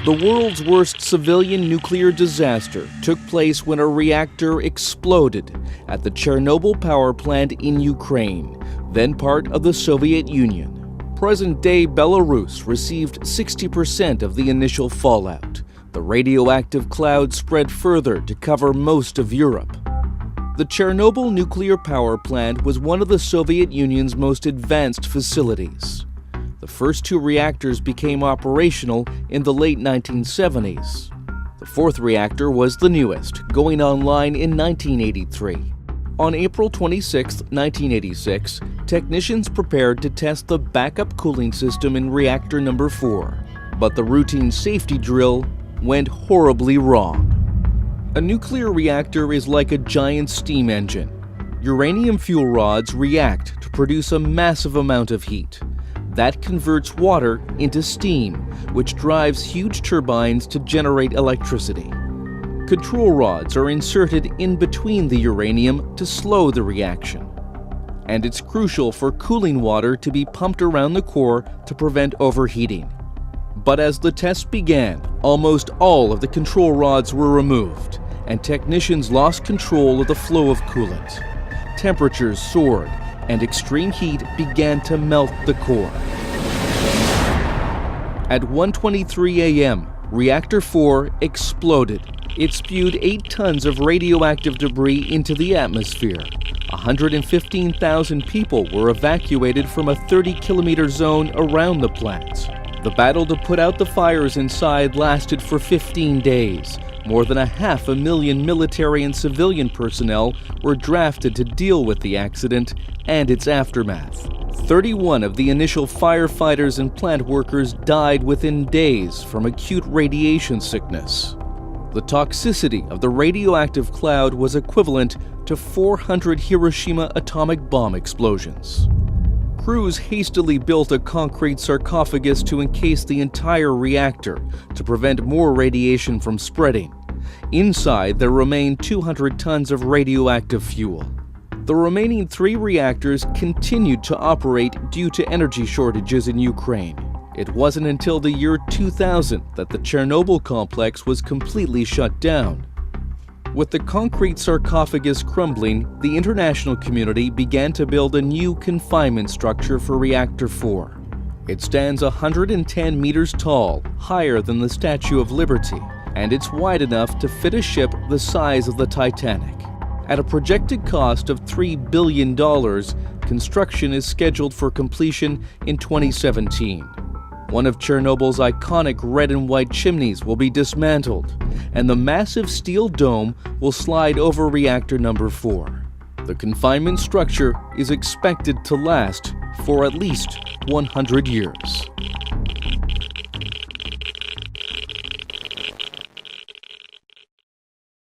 The world's worst civilian nuclear disaster took place when a reactor exploded at the Chernobyl power plant in Ukraine, then part of the Soviet Union. Present-day Belarus received 60% of the initial fallout. The radioactive cloud spread further to cover most of Europe. The Chernobyl nuclear power plant was one of the Soviet Union's most advanced facilities. The first two reactors became operational in the late 1970s. The fourth reactor was the newest, going online in 1983. On April 26, 1986, technicians prepared to test the backup cooling system in reactor number 4. But the routine safety drill went horribly wrong. A nuclear reactor is like a giant steam engine. Uranium fuel rods react to produce a massive amount of heat. That converts water into steam, which drives huge turbines to generate electricity. Control rods are inserted in between the uranium to slow the reaction. And it's crucial for cooling water to be pumped around the core to prevent overheating. But as the tests began, almost all of the control rods were removed, and technicians lost control of the flow of coolant. Temperatures soared, and extreme heat began to melt the core. At 1:23 a.m., Reactor 4 exploded. It spewed 8 tons of radioactive debris into the atmosphere. 115,000 people were evacuated from a 30-kilometer zone around the plant. The battle to put out the fires inside lasted for 15 days. More than 500,000 military and civilian personnel were drafted to deal with the accident and its aftermath. 31 of the initial firefighters and plant workers died within days from acute radiation sickness. The toxicity of the radioactive cloud was equivalent to 400 Hiroshima atomic bomb explosions. Crews hastily built a concrete sarcophagus to encase the entire reactor to prevent more radiation from spreading. Inside, there remained 200 tons of radioactive fuel. The remaining 3 reactors continued to operate due to energy shortages in Ukraine. It wasn't until the year 2000 that the Chernobyl complex was completely shut down. With the concrete sarcophagus crumbling, the international community began to build a new confinement structure for Reactor 4. It stands 110 meters tall, higher than the Statue of Liberty, and it's wide enough to fit a ship the size of the Titanic. At a projected cost of $3 billion, construction is scheduled for completion in 2017. One of Chernobyl's iconic red and white chimneys will be dismantled, and the massive steel dome will slide over reactor number 4. The confinement structure is expected to last for at least 100 years.